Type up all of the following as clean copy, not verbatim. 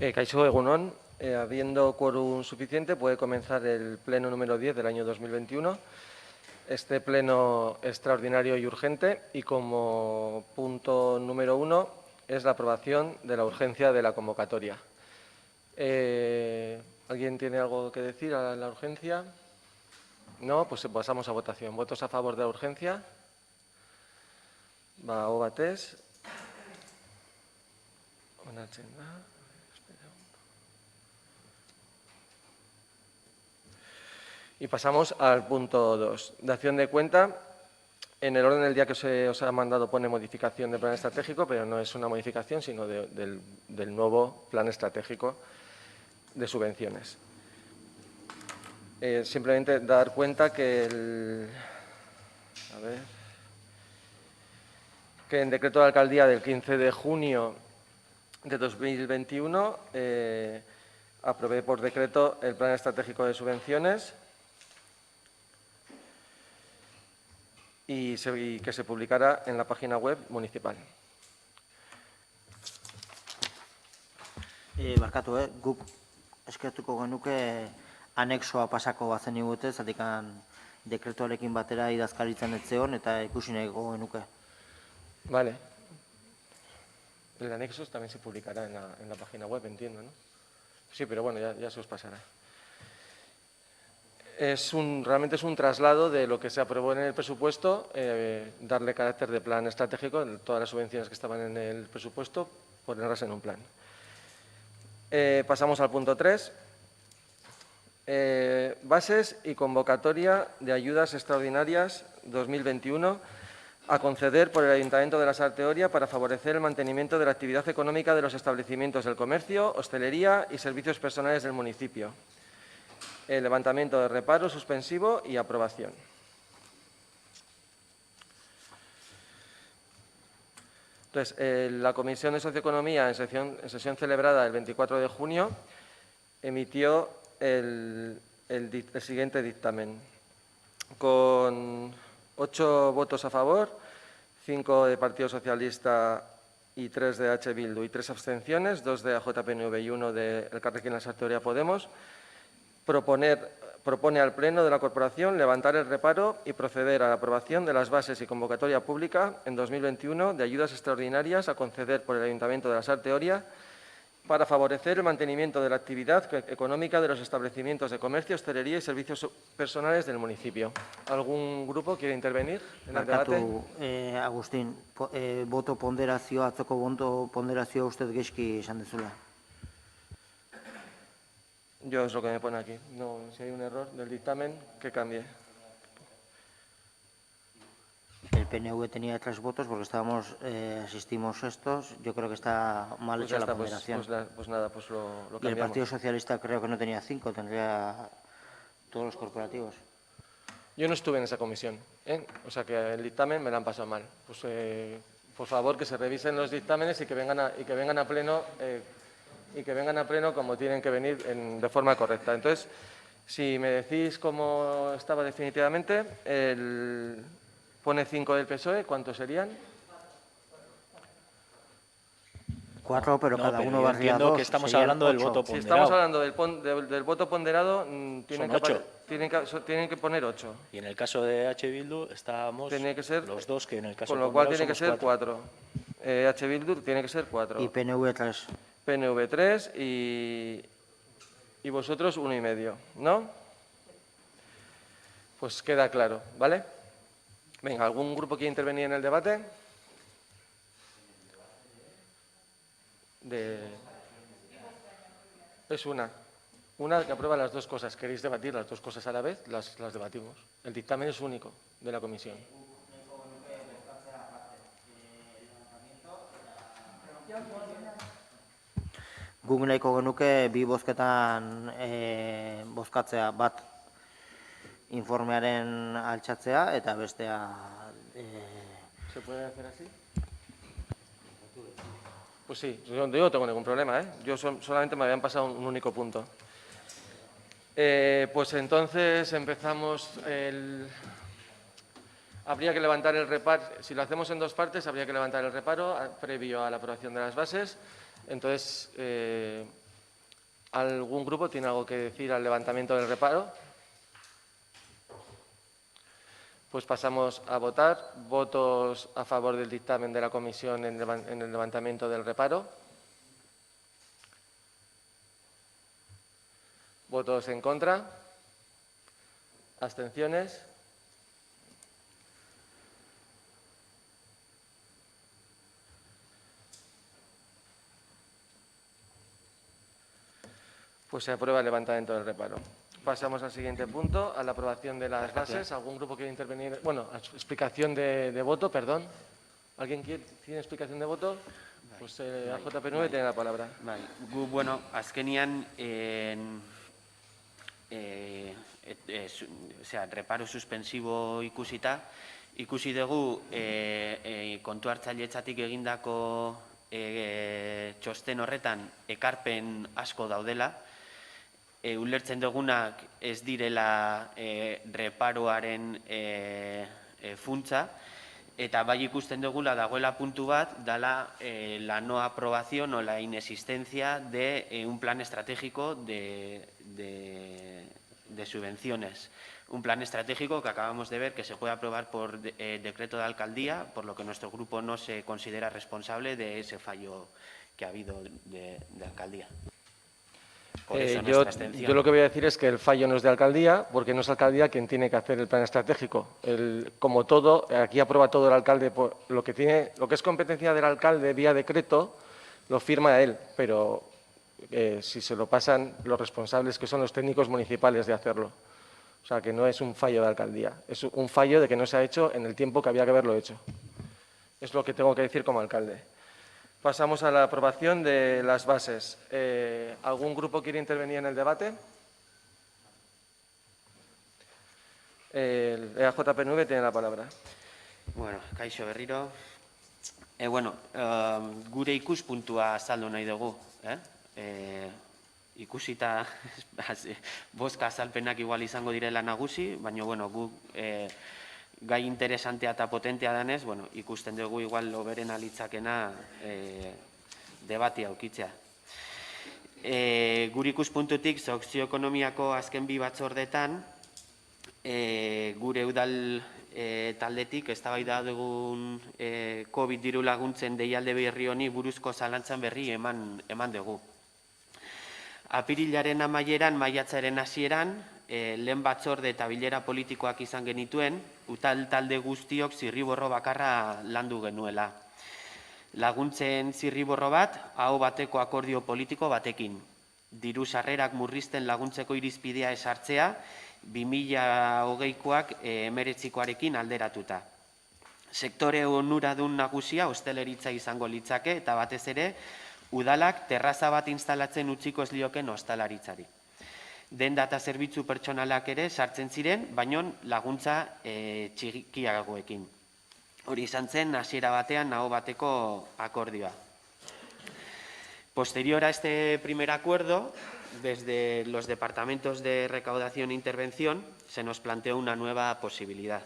Kaixo Egunon, habiendo quórum suficiente, puede comenzar el pleno número 10 del año 2021. Este pleno extraordinario y urgente, y como punto número 1 es la aprobación de la urgencia de la convocatoria. ¿Alguien tiene algo que decir a la urgencia? No, pues pasamos a votación. ¿Votos a favor de la urgencia? Aho batez. Onartzen da. Y pasamos al punto 2, dación de cuenta. En el orden del día que se os ha mandado pone modificación del plan estratégico, pero no es una modificación, sino del nuevo plan estratégico de subvenciones. Simplemente dar cuenta que en decreto de alcaldía del 15 de junio de 2021 aprobé por decreto el plan estratégico de subvenciones y que se publicara en la página web municipal. Barkatu, guk eskertuko genuke anexoa pasako bazen igute, zatikan dekretuarekin batera idazkaritzen etzeon eta ikusi nahiko genuke. Vale. El anexo también se publicará en la página web, entiendo, ¿no? Sí, pero bueno, ya se os pasará. Realmente es un traslado de lo que se aprobó en el presupuesto, darle carácter de plan estratégico, todas las subvenciones que estaban en el presupuesto, ponerlas en un plan. Pasamos al punto 3. Bases y convocatoria de ayudas extraordinarias 2021 a conceder por el Ayuntamiento de la Salteoria para favorecer el mantenimiento de la actividad económica de los establecimientos del comercio, hostelería y servicios personales del municipio. El levantamiento de reparo suspensivo y aprobación. Entonces, la Comisión de Socioeconomía, en sesión celebrada el 24 de junio, emitió el siguiente dictamen. Con 8 votos a favor, 5 de Partido Socialista y 3 de H. Bildu y 3 abstenciones, 2 de AJPNV y 1 de Elkarrekin Salteoria Podemos, propone al Pleno de la Corporación levantar el reparo y proceder a la aprobación de las bases y convocatoria pública en 2021 de ayudas extraordinarias a conceder por el Ayuntamiento de la Salteoria para favorecer el mantenimiento de la actividad económica de los establecimientos de comercio, hostelería y servicios personales del municipio. ¿Algún grupo quiere intervenir en el debate? Barkatu, Agustín, boto ponderazioa, atzoko boto ponderazioa uste geizki esan dezula. Yo es lo que me pone aquí. No, si hay un error del dictamen, que cambie. El PNV tenía 3 votos porque asistimos estos. Yo creo que está mal Pues hecha ya la está, ponderación. pues nada, pues lo Y el cambiamos. Partido Socialista creo que no tenía 5, tendría todos los corporativos. Yo no estuve en esa comisión, o sea que el dictamen me lo han pasado mal. Pues por favor que se revisen los dictámenes y que vengan a pleno como tienen que venir de forma correcta. Entonces, si me decís cómo estaba definitivamente, pone 5 del PSOE, ¿cuántos serían? 4, pero No, cada pero uno yo barría entiendo 2. que estamos serían hablando del 8. voto Si ponderado. estamos hablando del voto ponderado, tienen que poner 8. Y en el caso de H. Bildu estábamos Tiene que ser, los dos, que en el caso con lo cual ponderado tiene que somos ser 4. H. Bildu tiene que ser 4. Y PNV 3. PNV 3 y vosotros 1,5, ¿no? Pues queda claro, ¿vale? Venga, ¿algún grupo quiere intervenir en el debate? Es una que aprueba las dos cosas. ¿Queréis debatir las dos cosas a la vez? Las debatimos. El dictamen es único de la comisión. Guk nahiko genuke bi bozketan bozkatzea, bat informearen altxatzea eta bestea... ¿Se puede hacer así? Pues sí, yo no tengo ningún problema, ¿eh? Yo solamente me habían pasado un único punto. Pues entonces empezamos Habría que levantar el reparo. Si lo hacemos en 2 partes, habría que levantar el reparo previo a la aprobación de las bases. Entonces, ¿Algún grupo tiene algo que decir al levantamiento del reparo? Pues pasamos a votar. ¿Votos a favor del dictamen de la comisión en el levantamiento del reparo? ¿Votos en contra? ¿Abstenciones? Pues se aprueba el levantamiento del reparo. Pasamos al siguiente punto, a la aprobación de las bases. ¿Algún grupo quiere intervenir? Bueno, explicación de voto, perdón. ¿Alguien tiene explicación de voto? Pues AJPNV tiene la palabra. Bai, gu, bueno, azkenian, reparo suspensibo ikusi dugu kontu hartzaileetzatik egindako txosten horretan ekarpen asko daudela, ulertzen dugunak ez direla reparoaren funtsa, eta bai ikusten dugula dagoela puntu bat, dala la no aprobación o la inexistencia de un plan estratégico de subvenciones. Un plan estratégico que acabamos de ver que se puede aprobar por decreto de alcaldía, por lo que nuestro grupo no se considera responsable de ese fallo que ha habido de alcaldía. Por eso nuestra abstención. Yo lo que voy a decir es que el fallo no es de alcaldía, porque no es alcaldía quien tiene que hacer el plan estratégico. Como todo, aquí aprueba todo el alcalde. Lo que es competencia del alcalde vía decreto, lo firma él, pero si se lo pasan los responsables, que son los técnicos municipales, de hacerlo. O sea, que no es un fallo de alcaldía, es un fallo de que no se ha hecho en el tiempo que había que haberlo hecho. Es lo que tengo que decir como alcalde. Pasamos a la aprobación de las bases. ¿Algún grupo quiere intervenir en el debate? El EAJPNV tiene la palabra. Bueno, kaixo berriro. Gure ikuspuntua azaldu nahi dugu. Ikusita bozka azalpenak igual izango direla nagusi, baina gu gai interesantea eta potentea danez, ikusten dugu igual loberen alitzakena debatia aukitzea. Gure ikuspuntutik sozioekonomiako azken bi batzordetan, gure udal taldetik eztabaida dugun COVID diru laguntzen deialde berri honi buruzko zalantzan berri eman dugu. Apirilaren amaieran, maiatzaren hasieran, lehen batzorde eta bilera politikoak izan genituen, udal talde guztiok zirriborro bakarra landu genuela. Laguntzen zirriborro bat, aho bateko akordio politiko batekin. Diru sarrerak murrizten laguntzeko irizpidea esartzea, 2020koak 19koarekin alderatuta. Sektore onuradun nagusia hosteleritza izango litzake eta batez ere, udalak terraza bat instalatzen utziko ez lioken ostalaritzari. Denda eta zerbitzu pertsonalak ere sartzen ziren, baino laguntza txikiagoekin. Hori izan zen, hasiera batean aho bateko akordioa. Posterior a este primer acuerdo, desde los departamentos de recaudación e intervención, se nos planteó una nueva posibilidad.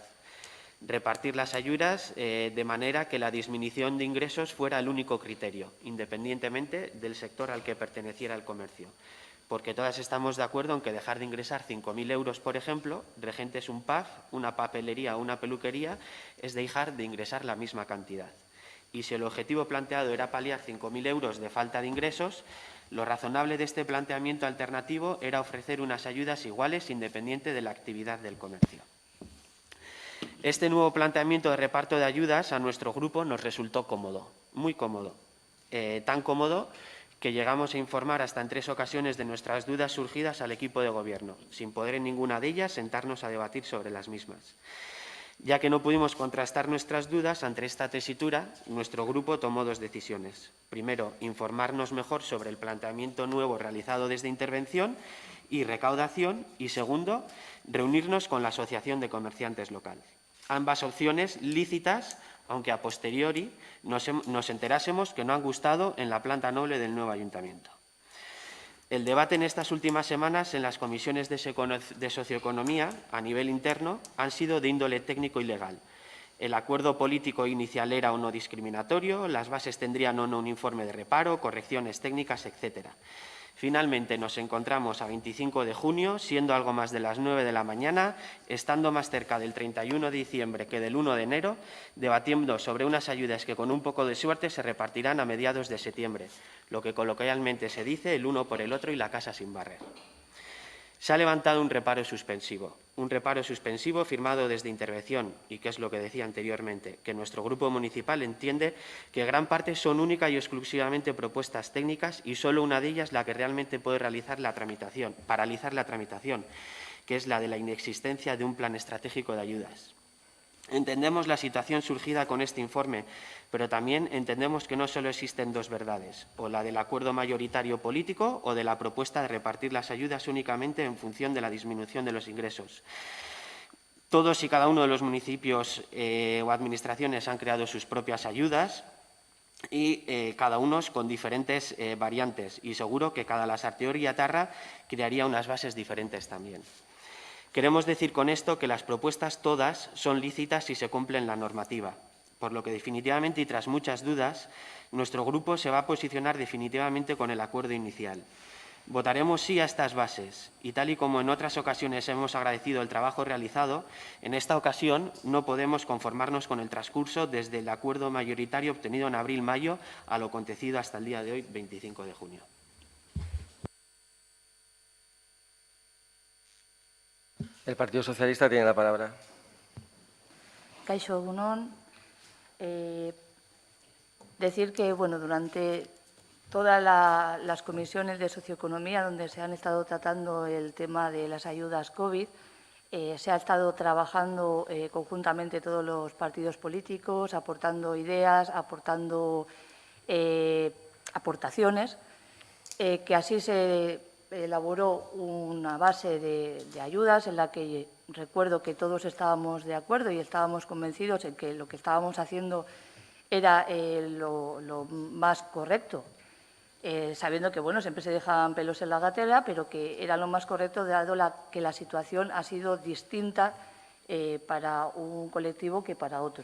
Repartir las ayudas de manera que la disminución de ingresos fuera el único criterio, independientemente del sector al que perteneciera el comercio. Porque todas estamos de acuerdo en que dejar de ingresar 5.000 euros, por ejemplo, regentes un pub, una papelería o una peluquería, es dejar de ingresar la misma cantidad. Y si el objetivo planteado era paliar 5.000 euros de falta de ingresos, lo razonable de este planteamiento alternativo era ofrecer unas ayudas iguales independiente de la actividad del comercio. Este nuevo planteamiento de reparto de ayudas a nuestro grupo nos resultó cómodo, muy cómodo. Tan cómodo que llegamos a informar hasta en 3 ocasiones de nuestras dudas surgidas al equipo de gobierno, sin poder en ninguna de ellas sentarnos a debatir sobre las mismas. Ya que no pudimos contrastar nuestras dudas ante esta tesitura, nuestro grupo tomó 2 decisiones. Primero, informarnos mejor sobre el planteamiento nuevo realizado desde intervención y recaudación. Y segundo, reunirnos con la Asociación de Comerciantes Local. Ambas opciones lícitas, aunque a posteriori nos enterásemos que no han gustado en la planta noble del nuevo ayuntamiento. El debate en estas últimas semanas en las comisiones de socioeconomía a nivel interno han sido de índole técnico y legal. El acuerdo político inicial era o no discriminatorio, las bases tendrían o no un informe de reparo, correcciones técnicas, etc. Finalmente, nos encontramos a 25 de junio, siendo algo más de las 9 de la mañana, estando más cerca del 31 de diciembre que del 1 de enero, debatiendo sobre unas ayudas que con un poco de suerte se repartirán a mediados de septiembre, lo que coloquialmente se dice el uno por el otro y la casa sin barrer. Se ha levantado un reparo suspensivo firmado desde Intervención y, que es lo que decía anteriormente, que nuestro grupo municipal entiende que gran parte son única y exclusivamente propuestas técnicas y solo una de ellas la que realmente puede paralizar la tramitación, que es la de la inexistencia de un plan estratégico de ayudas. Entendemos la situación surgida con este informe, pero también entendemos que no solo existen dos verdades, o la del acuerdo mayoritario político o de la propuesta de repartir las ayudas únicamente en función de la disminución de los ingresos. Todos y cada uno de los municipios o administraciones han creado sus propias ayudas y cada uno con diferentes variantes, y seguro que cada lasarteor y atarra crearía unas bases diferentes también. Queremos decir con esto que las propuestas todas son lícitas si se cumplen la normativa, por lo que definitivamente y tras muchas dudas, nuestro grupo se va a posicionar definitivamente con el acuerdo inicial. Votaremos sí a estas bases y, tal y como en otras ocasiones hemos agradecido el trabajo realizado, en esta ocasión no podemos conformarnos con el transcurso desde el acuerdo mayoritario obtenido en abril-mayo a lo acontecido hasta el día de hoy, 25 de junio. El Partido Socialista tiene la palabra. Kaixo egunon. Decir que durante todas las comisiones de socioeconomía donde se han estado tratando el tema de las ayudas COVID, se ha estado trabajando conjuntamente todos los partidos políticos, aportando ideas, aportando aportaciones, que así se elaboró una base de ayudas en la que recuerdo que todos estábamos de acuerdo y estábamos convencidos en que lo que estábamos haciendo era lo más correcto, sabiendo que siempre se dejan pelos en la gatera, pero que era lo más correcto dado que la situación ha sido distinta para un colectivo que para otro.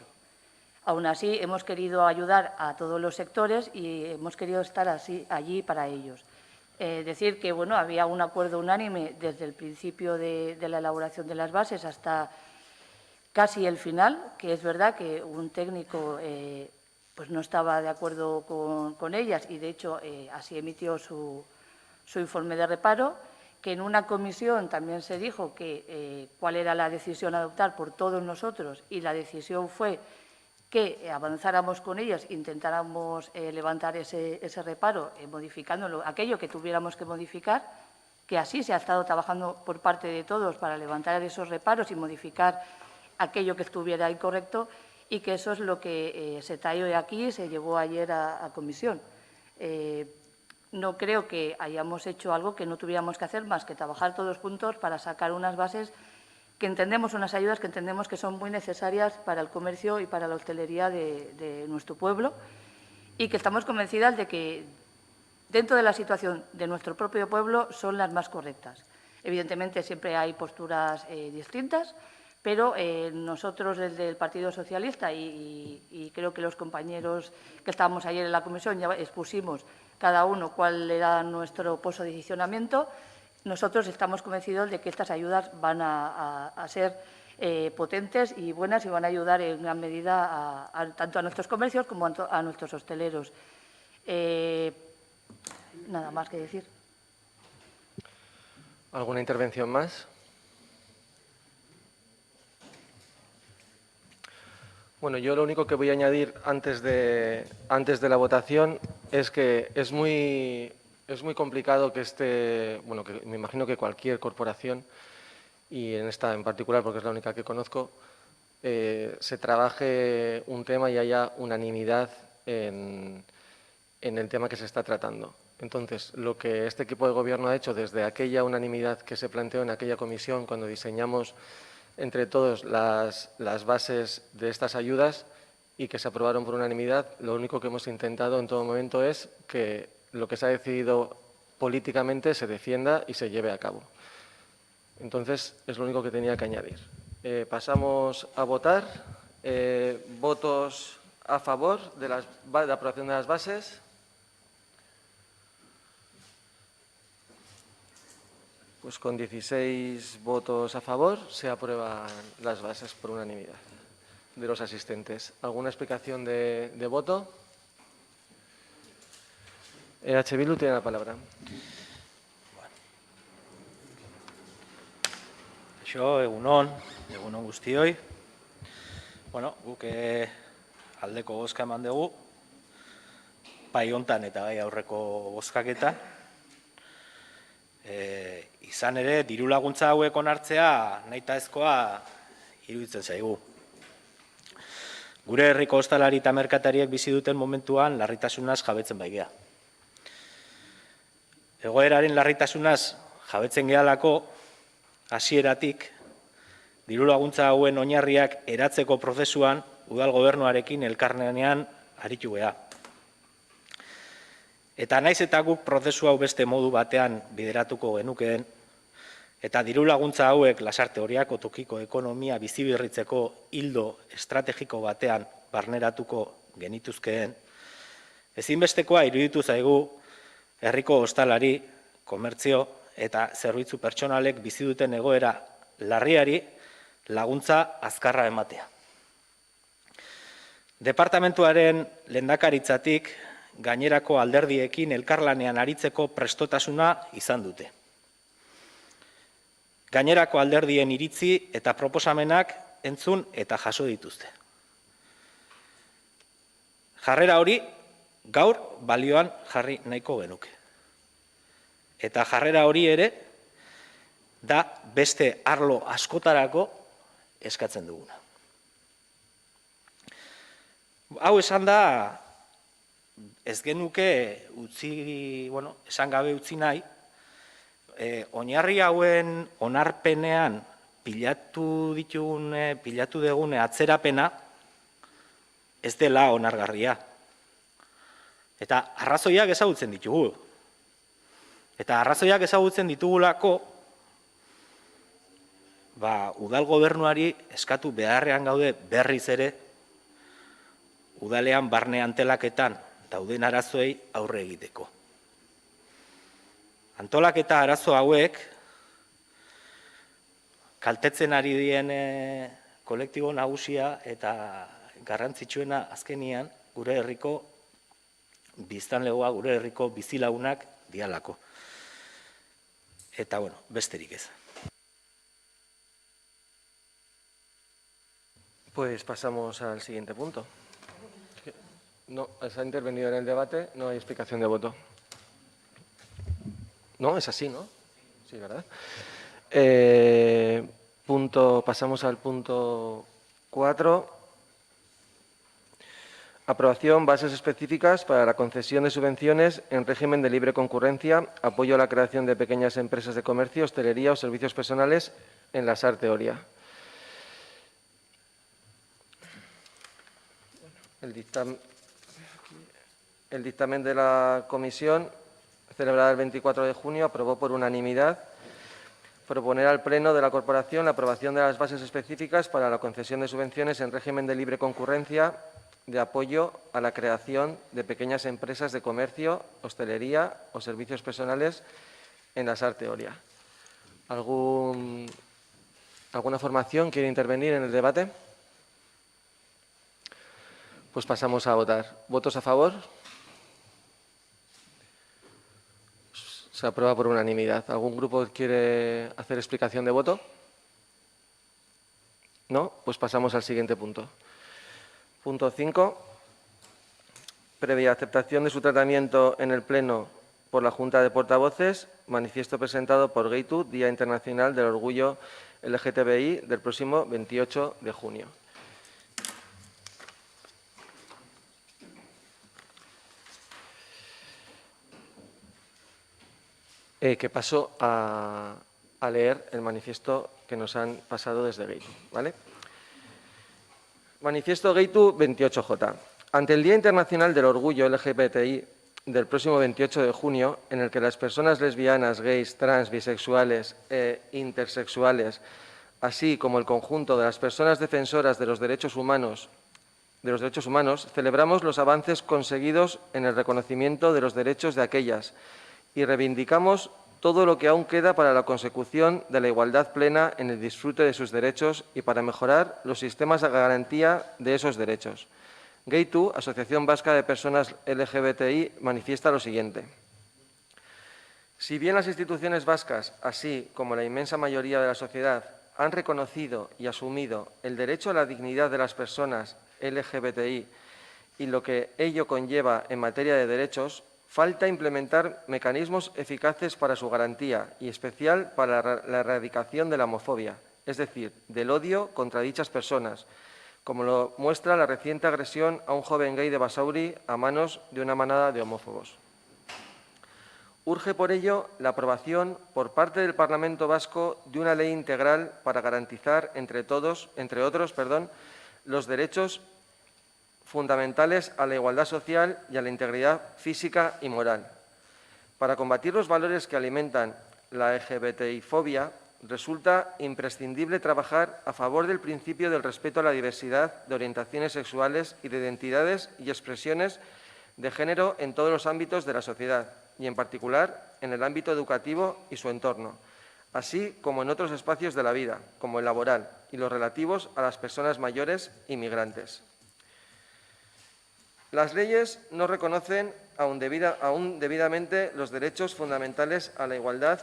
Aún así, hemos querido ayudar a todos los sectores y hemos querido estar allí para ellos. Decir que había un acuerdo unánime desde el principio de la elaboración de las bases hasta casi el final, que es verdad que un técnico no estaba de acuerdo con ellas y, de hecho, así emitió su informe de reparo, que en una comisión también se dijo que cuál era la decisión a adoptar por todos nosotros, y la decisión fue que avanzáramos con ellas, intentáramos levantar ese reparo, modificándolo, aquello que tuviéramos que modificar, que así se ha estado trabajando por parte de todos para levantar esos reparos y modificar aquello que estuviera incorrecto, y que eso es lo que se trae hoy aquí y se llevó ayer a comisión. No creo que hayamos hecho algo que no tuviéramos que hacer más que trabajar todos juntos para sacar unas bases que entendemos, unas ayudas que entendemos que son muy necesarias para el comercio y para la hostelería de nuestro pueblo, y que estamos convencidas de que dentro de la situación de nuestro propio pueblo son las más correctas. Evidentemente siempre hay posturas distintas, pero nosotros desde el Partido Socialista y creo que los compañeros que estábamos ayer en la comisión ya expusimos cada uno cuál era nuestro posicionamiento. Nosotros estamos convencidos de que estas ayudas van a ser potentes y buenas y van a ayudar en gran medida tanto a nuestros comercios como a nuestros hosteleros. Nada más que decir. ¿Alguna intervención más? Bueno, yo lo único que voy a añadir antes de la votación es que es muy complicado que que me imagino que cualquier corporación, y en esta en particular porque es la única que conozco, se trabaje un tema y haya unanimidad en el tema que se está tratando. Entonces, lo que este equipo de gobierno ha hecho desde aquella unanimidad que se planteó en aquella comisión cuando diseñamos entre todos las bases de estas ayudas y que se aprobaron por unanimidad, lo único que hemos intentado en todo momento es que lo que se ha decidido políticamente se defienda y se lleve a cabo. Entonces, es lo único que tenía que añadir. Pasamos a votar. ¿Votos a favor de la aprobación de las bases? Pues con 16 votos a favor se aprueban las bases por unanimidad de los asistentes. ¿Alguna explicación de voto? EH Bildu tiene la palabra. Egunon guztioi. Bueno, guk aldeko bozka eman dugu, bai hontan eta bai aurreko bozkaketan. Izan ere, diru laguntza hauek onartzea nahitaezkoa iruditzen zaigu. Gure herriko ostalari eta merkatariek bizi duten momentuan larritasunaz jabetzen baigea. Egoeraren larritasunaz jabetzen gehalako, hasieratik, diru laguntza hauen oinarriak eratzeko prozesuan udal gobernuarekin elkarlanean aritu gea. Eta naiz eta guk prozesu hau beste modu batean bideratuko genukeen, eta diru laguntza hauek Lasarte Oriako tokiko ekonomia bizibirritzeko ildo estrategiko batean barneratuko genituzkeen, ezinbestekoa iruditu zaigu herriko ostalari, komertzio eta zerbitzu pertsonalek bizi duten egoera larriari laguntza azkarra ematea. Departamentuaren lehendakaritzatik gainerako alderdiekin elkarlanean aritzeko prestotasuna izan dute. Gainerako alderdien iritzi eta proposamenak entzun eta jaso dituzte. Jarrera hori gaur balioan jarri nahiko genuke. Eta jarrera hori ere da beste arlo askotarako eskatzen duguna. Hau esan da, ez genuke esan gabe utzi nahi, oinarri hauen onarpenean pilatu dugune atzerapena ez dela onargarria. Eta arrazoiak ezagutzen ditugu. Eta arrazoiak ezagutzen ditugulako, udal gobernuari eskatu beharrean gaude berriz ere, udalean barne antolaketan dauden arazoei aurre egiteko. Antolaketa arazo hauek, kaltetzen ari dien kolektibo nagusia eta garrantzitsuena azkenian gure herriko biztanlegoa, gure herriko bizilagunak dialako. Eta, besterik ez. Pues pasamos al siguiente punto. No, se ha intervenido en el debate, no hay explicación de voto. No, es así, ¿no? Sí, ¿verdad? Pasamos al punto 4. Aprobación, bases específicas para la concesión de subvenciones en régimen de libre concurrencia, apoyo a la creación de pequeñas empresas de comercio, hostelería o servicios personales en Lasarte Oria. El dictamen de la comisión, celebrada el 24 de junio, aprobó por unanimidad proponer al Pleno de la Corporación la aprobación de las bases específicas para la concesión de subvenciones en régimen de libre concurrencia de apoyo a la creación de pequeñas empresas de comercio, hostelería o servicios personales en Lasarte Oria. ¿Alguna formación quiere intervenir en el debate? Pues pasamos a votar. ¿Votos a favor? Se aprueba por unanimidad. ¿Algún grupo quiere hacer explicación de voto? ¿No? Pues pasamos al siguiente punto. Punto 5. Previa aceptación de su tratamiento en el Pleno por la Junta de Portavoces, manifiesto presentado por Geitu, Día Internacional del Orgullo LGTBI, del próximo 28 de junio. Que paso a leer el manifiesto que nos han pasado desde Geitu, ¿vale? Manifiesto Geitu 28J. Ante el Día Internacional del Orgullo LGBTI del próximo 28 de junio, en el que las personas lesbianas, gays, trans, bisexuales e intersexuales, así como el conjunto de las personas defensoras de los derechos humanos, celebramos los avances conseguidos en el reconocimiento de los derechos de aquellas y reivindicamos todo lo que aún queda para la consecución de la igualdad plena en el disfrute de sus derechos y para mejorar los sistemas de garantía de esos derechos. Geitu, Asociación Vasca de Personas LGBTI, manifiesta lo siguiente. Si bien las instituciones vascas, así como la inmensa mayoría de la sociedad, han reconocido y asumido el derecho a la dignidad de las personas LGBTI y lo que ello conlleva en materia de derechos, falta implementar mecanismos eficaces para su garantía y especial para la erradicación de la homofobia, es decir, del odio contra dichas personas, como lo muestra la reciente agresión a un joven gay de Basauri a manos de una manada de homófobos. Urge por ello la aprobación por parte del Parlamento Vasco de una ley integral para garantizar, entre otros, los derechos fundamentales a la igualdad social y a la integridad física y moral. Para combatir los valores que alimentan la LGBTI-fobia, resulta imprescindible trabajar a favor del principio del respeto a la diversidad de orientaciones sexuales y de identidades y expresiones de género en todos los ámbitos de la sociedad, y en particular en el ámbito educativo y su entorno, así como en otros espacios de la vida, como el laboral y los relativos a las personas mayores y migrantes. Las leyes no reconocen aún debidamente los derechos fundamentales a la igualdad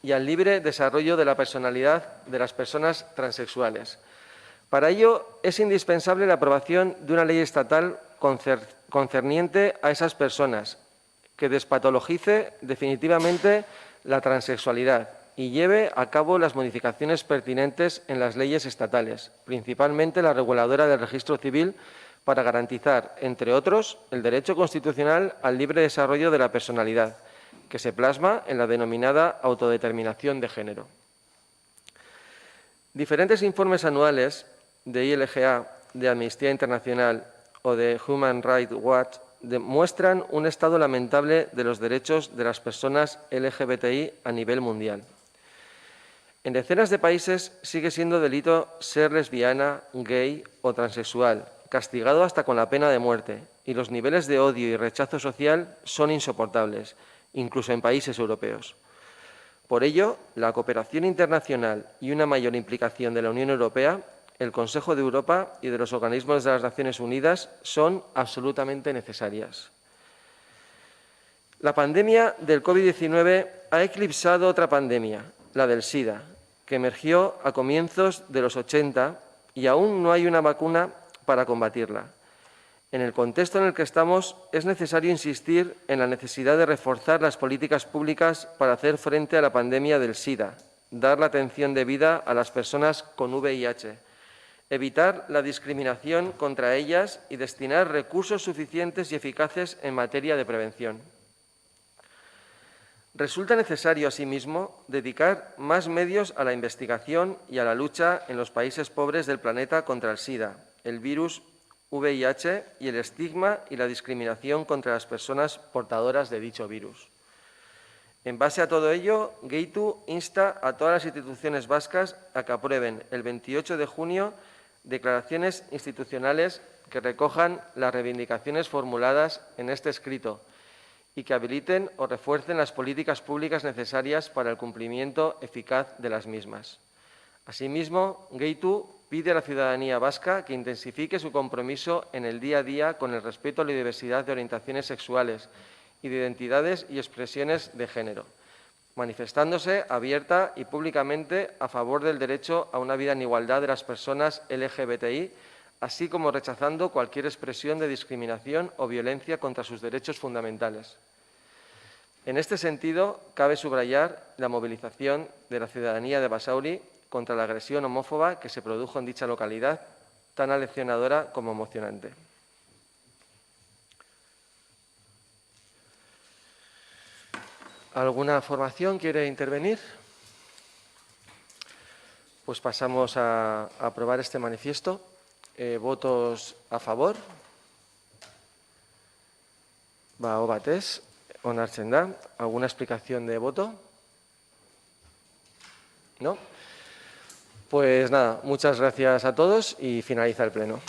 y al libre desarrollo de la personalidad de las personas transexuales. Para ello, es indispensable la aprobación de una ley estatal concerniente a esas personas, que despatologice definitivamente la transexualidad y lleve a cabo las modificaciones pertinentes en las leyes estatales, principalmente la reguladora del registro civil, para garantizar, entre otros, el derecho constitucional al libre desarrollo de la personalidad, que se plasma en la denominada autodeterminación de género. Diferentes informes anuales de ILGA, de Amnistía Internacional o de Human Rights Watch demuestran un estado lamentable de los derechos de las personas LGBTI a nivel mundial. En decenas de países sigue siendo delito ser lesbiana, gay o transexual, castigado hasta con la pena de muerte, y los niveles de odio y rechazo social son insoportables, incluso en países europeos. Por ello, la cooperación internacional y una mayor implicación de la Unión Europea, el Consejo de Europa y de los organismos de las Naciones Unidas son absolutamente necesarias. La pandemia del COVID-19 ha eclipsado otra pandemia, la del SIDA, que emergió a comienzos de los 80 y aún no hay una vacuna para combatirla. En el contexto en el que estamos, es necesario insistir en la necesidad de reforzar las políticas públicas para hacer frente a la pandemia del SIDA, dar la atención debida a las personas con VIH, evitar la discriminación contra ellas y destinar recursos suficientes y eficaces en materia de prevención. Resulta necesario, asimismo, dedicar más medios a la investigación y a la lucha en los países pobres del planeta contra el SIDA, el virus VIH y el estigma y la discriminación contra las personas portadoras de dicho virus. En base a todo ello, Geitu insta a todas las instituciones vascas a que aprueben el 28 de junio declaraciones institucionales que recojan las reivindicaciones formuladas en este escrito y que habiliten o refuercen las políticas públicas necesarias para el cumplimiento eficaz de las mismas. Asimismo, Geitu pide a la ciudadanía vasca que intensifique su compromiso en el día a día con el respeto a la diversidad de orientaciones sexuales y de identidades y expresiones de género, manifestándose abierta y públicamente a favor del derecho a una vida en igualdad de las personas LGBTI, así como rechazando cualquier expresión de discriminación o violencia contra sus derechos fundamentales. En este sentido, cabe subrayar la movilización de la ciudadanía de Basauri contra la agresión homófoba que se produjo en dicha localidad, tan aleccionadora como emocionante. ¿Alguna formación quiere intervenir? Pues pasamos a aprobar este manifiesto. ¿Votos a favor? Aho batez, onartzen da. ¿Alguna explicación de voto? ¿No? Pues nada, muchas gracias a todos y finaliza el pleno.